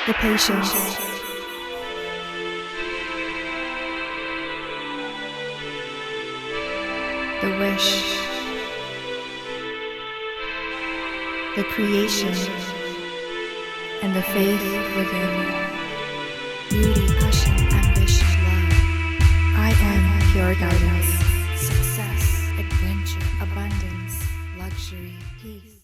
the patience, the wish, the creation, and the faith within. Beauty, passion, ambition, love. I am pure guidance. Success, adventure, abundance, luxury, peace.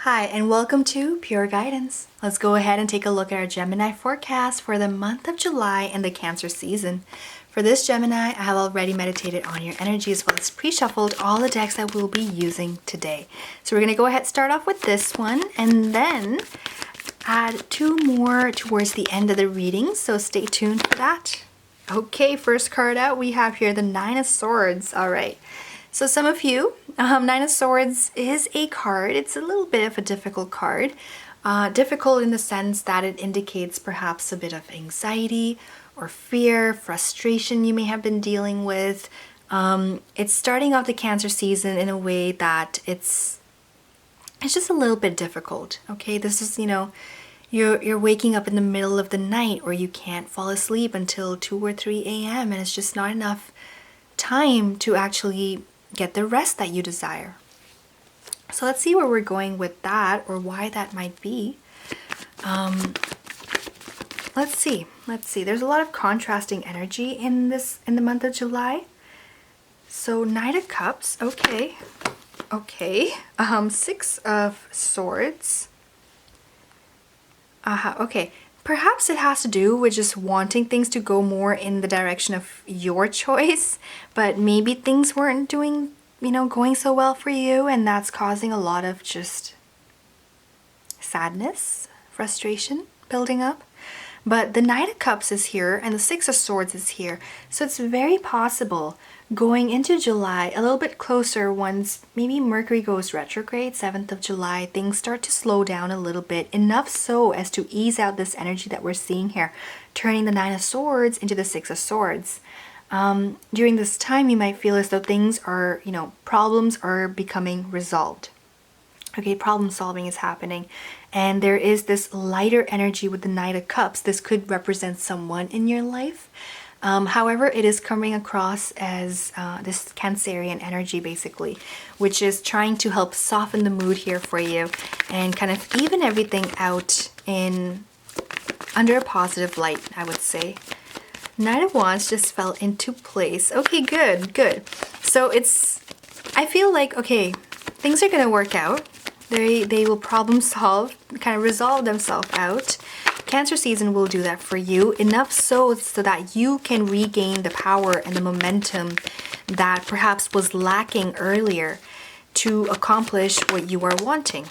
Hi, and welcome to Pure Guidance. Let's go ahead and take a look at our Gemini forecast for the month of July and the Cancer season. For this Gemini, I have already meditated on your energy as well as pre-shuffled all the decks that we'll be using today. So we're going to go ahead and start off with this one and then add two more towards the end of the reading, so stay tuned for that. Okay, first card out, we have here the Nine of Swords. All right. So some of you, Nine of Swords is a card. It's a little bit of a difficult card. Difficult in the sense that it indicates perhaps a bit of anxiety or fear, frustration you may have been dealing with. It's starting off the Cancer season in a way that it's just a little bit difficult. Okay, this is, you're waking up in the middle of the night, or you can't fall asleep until 2 or 3 a.m. and it's just not enough time to actually get the rest that you desire. So let's see where we're going with that, or why that might be. Let's see. There's a lot of contrasting energy in the month of July. So Knight of Cups, okay. Six of Swords. Okay. Perhaps it has to do with just wanting things to go more in the direction of your choice, but maybe things weren't going so well for you, and that's causing a lot of just sadness, frustration building up. But the Knight of Cups is here and the Six of Swords is here. So it's very possible going into July, a little bit closer once maybe Mercury goes retrograde, 7th of July, things start to slow down a little bit, enough so as to ease out this energy that we're seeing here, turning the Nine of Swords into the Six of Swords. During this time, you might feel as though things are, problems are becoming resolved. Okay, problem solving is happening. And there is this lighter energy with the Knight of Cups. This could represent someone in your life. However, it is coming across as this Cancerian energy, basically, which is trying to help soften the mood here for you and kind of even everything out under a positive light, I would say. Knight of Wands just fell into place. Okay, good. So I feel like, okay, things are going to work out. They will problem solve, kind of resolve themselves out. Cancer season will do that for you, enough so that you can regain the power and the momentum that perhaps was lacking earlier to accomplish what you are wanting.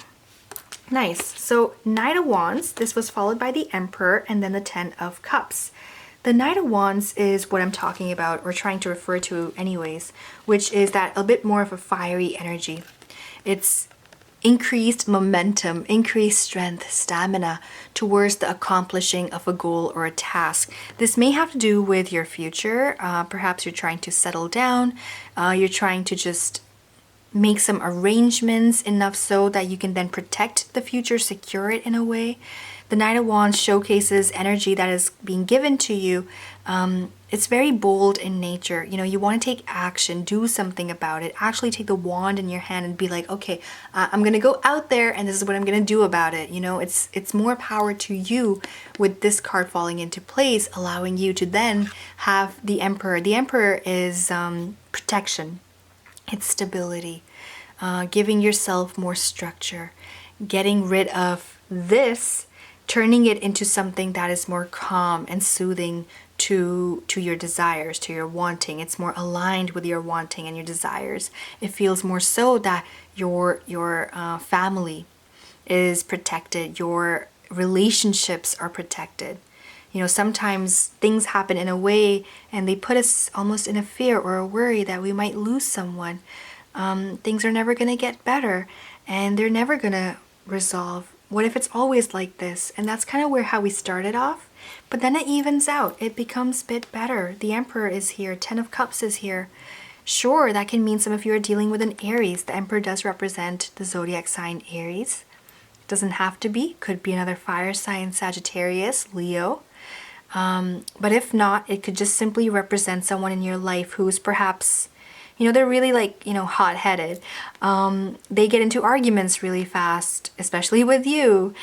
Nice. So Knight of Wands, this was followed by the Emperor and then the Ten of Cups. The Knight of Wands is what I'm talking about, or trying to refer to anyways, which is that a bit more of a fiery energy. It's increased momentum, increased strength, stamina towards the accomplishing of a goal or a task. This may have to do with your future. Perhaps you're trying to settle down. You're trying to just make some arrangements enough so that you can then protect the future, secure it in a way. The Knight of Wands showcases energy that is being given to you. It's very bold in nature. You want to take action, do something about it. Actually take the wand in your hand and be like, okay, I'm going to go out there and this is what I'm going to do about it. It's more power to you with this card falling into place, allowing you to then have the Emperor. The Emperor is protection. It's stability, giving yourself more structure, getting rid of this, turning it into something that is more calm and soothing to your desires, to your wanting. It's more aligned with your wanting and your desires. It feels more so that your family is protected, your relationships are protected. Sometimes things happen in a way and they put us almost in a fear or a worry that we might lose someone. Things are never going to get better and they're never going to resolve. What if it's always like this? And that's kind of how we started off. But then it evens out. It becomes a bit better. The Emperor is here. Ten of Cups is here. Sure, that can mean some of you are dealing with an Aries. The Emperor does represent the zodiac sign Aries. Doesn't have to be. Could be another fire sign, Sagittarius, Leo. But if not, it could just simply represent someone in your life who's perhaps, they're really like, hot-headed. They get into arguments really fast, especially with you.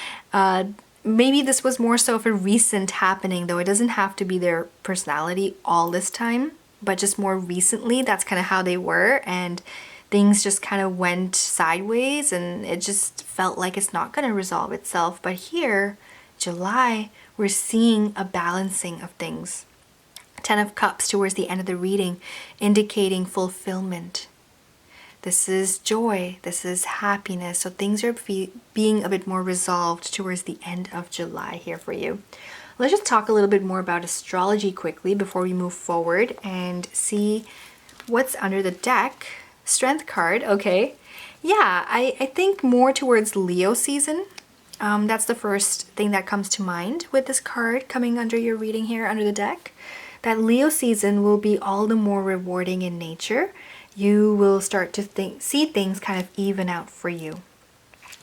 Maybe this was more so of a recent happening, though it doesn't have to be their personality all this time, but just more recently, that's kind of how they were, and things just kind of went sideways, and it just felt like it's not going to resolve itself. But here, July, we're seeing a balancing of things. 10 of Cups towards the end of the reading, indicating fulfillment. This is joy, this is happiness. So things are being a bit more resolved towards the end of July here for you. Let's just talk a little bit more about astrology quickly before we move forward and see what's under the deck. Strength card, okay. Yeah, I think more towards Leo season. That's the first thing that comes to mind with this card coming under your reading here under the deck. That Leo season will be all the more rewarding in nature. You will start to see things kind of even out for you.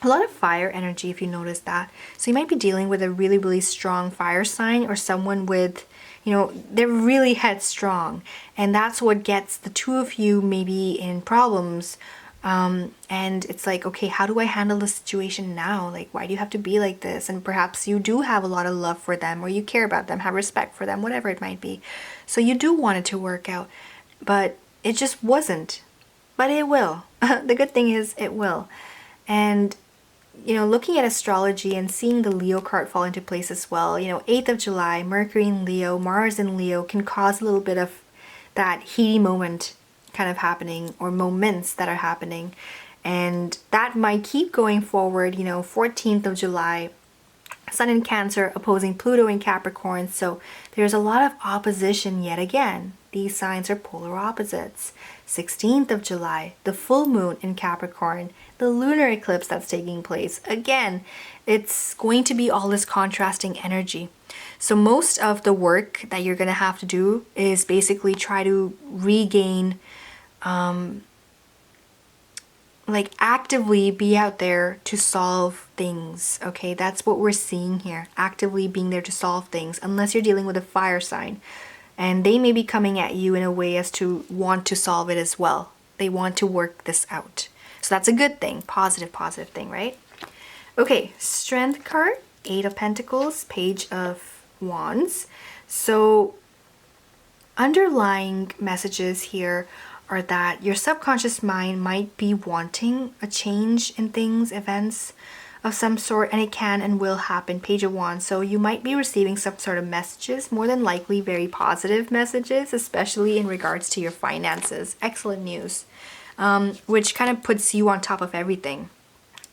A lot of fire energy, if you notice that. So you might be dealing with a really, really strong fire sign, or someone with, they're really headstrong. And that's what gets the two of you maybe in problems. And it's like, okay, how do I handle the situation now? Like, why do you have to be like this? And perhaps you do have a lot of love for them, or you care about them, have respect for them, whatever it might be. So you do want it to work out, but it just wasn't. But it will. The good thing is it will. And, looking at astrology and seeing the Leo card fall into place as well, 8th of July, Mercury in Leo, Mars in Leo can cause a little bit of that heady moment kind of happening, or moments that are happening. And that might keep going forward, 14th of July, Sun in Cancer opposing Pluto in Capricorn. So there's a lot of opposition yet again. These signs are polar opposites. 16th of July, the full moon in Capricorn, the lunar eclipse that's taking place. Again, it's going to be all this contrasting energy. So most of the work that you're going to have to do is basically try to regain, actively be out there to solve things. Okay, that's what we're seeing here. Actively being there to solve things, unless you're dealing with a fire sign. And they may be coming at you in a way as to want to solve it as well. They want to work this out. So that's a good thing. Positive thing, right? Okay, Strength card, 8 of Pentacles, Page of Wands. So underlying messages here are that your subconscious mind might be wanting a change in things, events of some sort, and it can and will happen. Page of Wands. So you might be receiving some sort of messages, more than likely very positive messages, especially in regards to your finances. Excellent news, which kind of puts you on top of everything.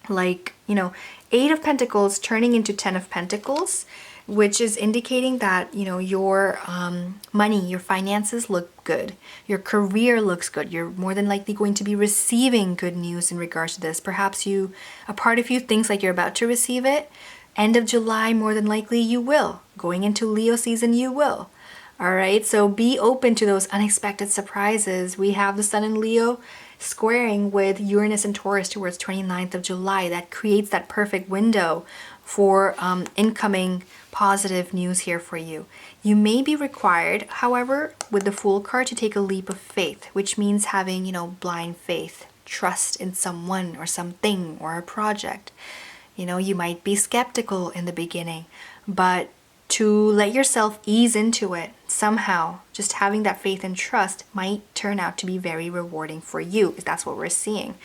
Like, 8 of Pentacles turning into 10 of Pentacles, which is indicating that, your money, your finances look good. Your career looks good. You're more than likely going to be receiving good news in regards to this. Perhaps a part of you thinks like you're about to receive it. End of July, more than likely you will. Going into Leo season, you will. All right, so be open to those unexpected surprises. We have the Sun in Leo squaring with Uranus and Taurus towards 29th of July. That creates that perfect window for incoming positive news here for you. You may be required, however, with the Fool card, to take a leap of faith, which means having, blind faith, trust in someone or something or a project. You might be skeptical in the beginning, but to let yourself ease into it somehow, just having that faith and trust might turn out to be very rewarding for you. That's what we're seeing.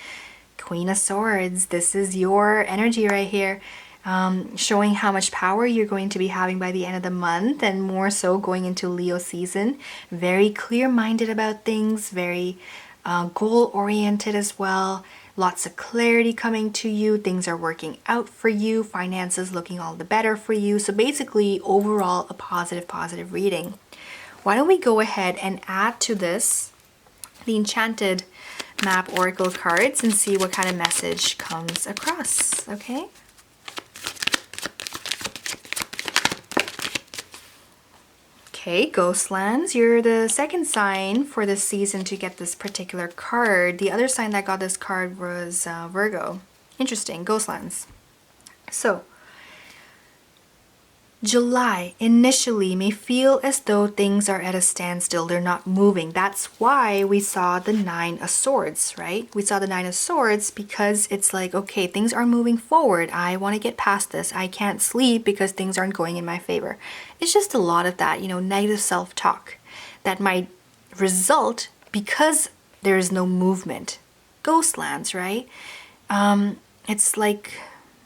Queen of Swords, this is your energy right here. Showing how much power you're going to be having by the end of the month, and more so going into Leo season. Very clear-minded about things, very goal-oriented as well. Lots of clarity coming to you. Things are working out for you. Finances looking all the better for you. So basically, overall, a positive reading. Why don't we go ahead and add to this the Enchanted Map Oracle cards and see what kind of message comes across, okay? Okay, Ghostlands, you're the second sign for this season to get this particular card. The other sign that got this card was Virgo. Interesting, Ghostlands. So, July initially may feel as though things are at a standstill, they're not moving. That's why we saw the Nine of Swords, right? We saw the Nine of Swords because it's like, okay, things are moving forward. I want to get past this. I can't sleep because things aren't going in my favor. It's just a lot of that, negative self-talk that might result because there is no movement. Ghost lands, right? It's like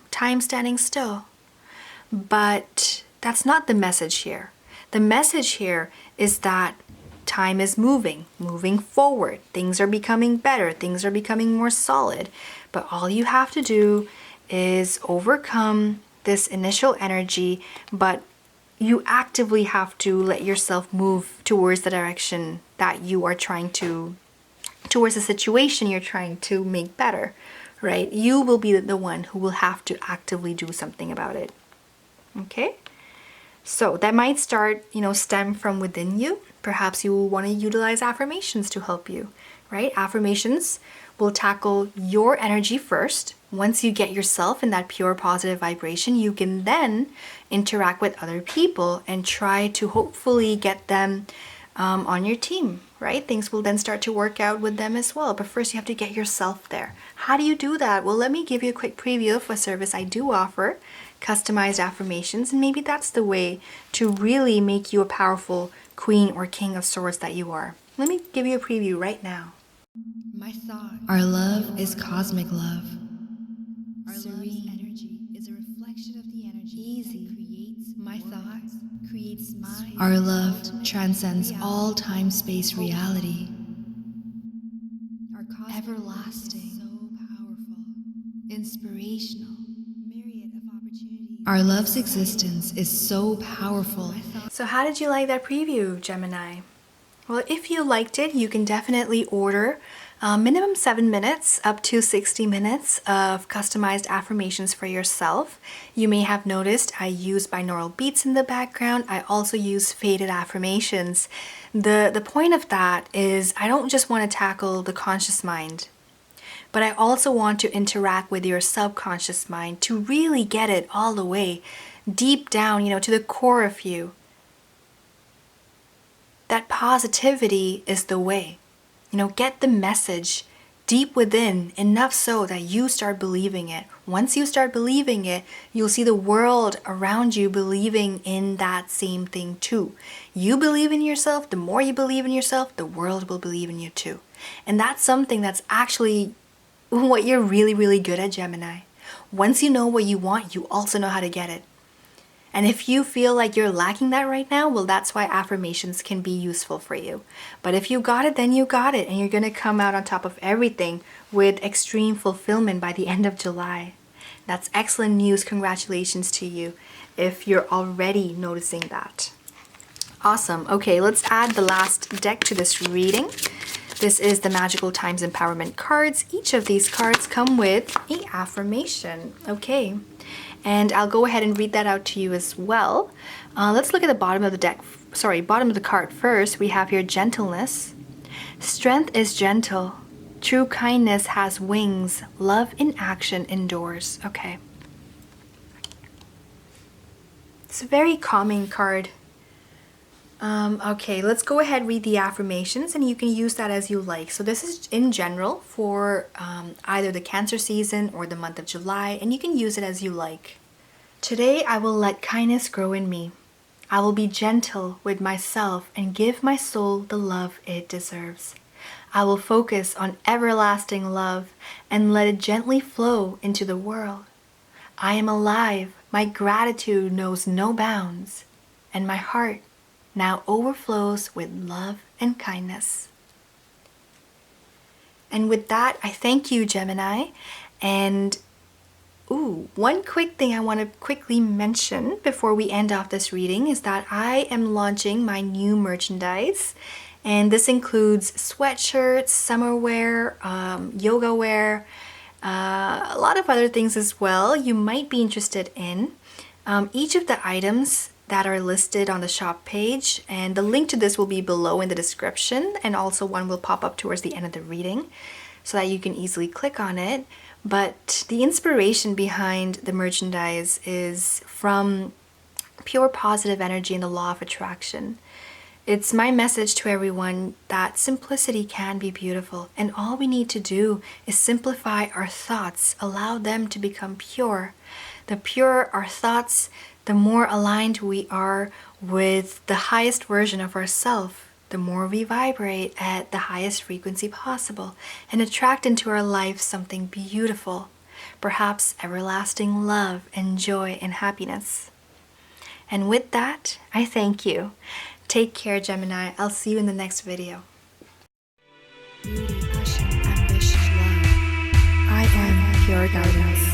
time standing still. But that's not the message here. The message here is that time is moving forward. Things are becoming better. Things are becoming more solid. But all you have to do is overcome this initial energy, but you actively have to let yourself move towards the direction that you are trying to, towards the situation you're trying to make better, right? You will be the one who will have to actively do something about it. Okay? So that might stem from within you. Perhaps you will want to utilize affirmations to help you, right? Affirmations will tackle your energy first. Once you get yourself in that pure positive vibration, you can then interact with other people and try to hopefully get them on your team, right? Things will then start to work out with them as well. But first you have to get yourself there. How do you do that? Well, let me give you a quick preview of a service I do offer, customized affirmations, and maybe that's the way to really make you a powerful queen or king of swords that you are. Let me give you a preview right now. My thought. Our love is cosmic love. Our love's energy is a reflection of the energy easy. That creates my thought, creates my. Our love transcends all time-space reality. Our cosmic everlasting, so powerful, inspirational, myriad of opportunities. Our love's existence is so powerful. So how did you like that preview, Gemini? Well, if you liked it, you can definitely order minimum 7 minutes up to 60 minutes of customized affirmations for yourself. You may have noticed I use binaural beats in the background. I also use faded affirmations. The point of that is I don't just want to tackle the conscious mind, but I also want to interact with your subconscious mind to really get it all the way deep down, to the core of you. That positivity is the way. Get the message deep within, enough so that you start believing it. Once you start believing it, you'll see the world around you believing in that same thing too. You believe in yourself, the more you believe in yourself, the world will believe in you too. And that's something that's actually what you're really, really good at, Gemini. Once you know what you want, you also know how to get it. And if you feel like you're lacking that right now, well, that's why affirmations can be useful for you. But if you got it, then you got it. And you're going to come out on top of everything with extreme fulfillment by the end of July. That's excellent news. Congratulations to you if you're already noticing that. Awesome. Okay, let's add the last deck to this reading. This is the Magical Times Empowerment cards. Each of these cards come with an affirmation. Okay. And I'll go ahead and read that out to you as well. Let's look at the bottom of the deck. Bottom of the card first. We have here gentleness. Strength is gentle. True kindness has wings. Love in action endures. Okay. It's a very calming card. Okay, let's go ahead and read the affirmations, and you can use that as you like. So this is in general for either the Cancer season or the month of July, and you can use it as you like. Today I will let kindness grow in me. I will be gentle with myself and give my soul the love it deserves. I will focus on everlasting love and let it gently flow into the world. I am alive. My gratitude knows no bounds, and my heart now overflows with love and kindness. And with that, I thank you, Gemini. And one quick thing I want to quickly mention before we end off this reading is that I am launching my new merchandise. And this includes sweatshirts, summer wear, yoga wear, a lot of other things as well you might be interested in. Each of the items that are listed on the shop page, and the link to this will be below in the description, and also one will pop up towards the end of the reading so that you can easily click on it. But the inspiration behind the merchandise is from pure positive energy and the law of attraction. It's my message to everyone that simplicity can be beautiful, and all we need to do is simplify our thoughts, allow them to become pure. The purer our thoughts, the more aligned we are with the highest version of ourselves, the more we vibrate at the highest frequency possible and attract into our life something beautiful, perhaps everlasting love and joy and happiness. And with that, I thank you. Take care, Gemini. I'll see you in the next video. Beauty, passion, ambition, love. I am pure guidance.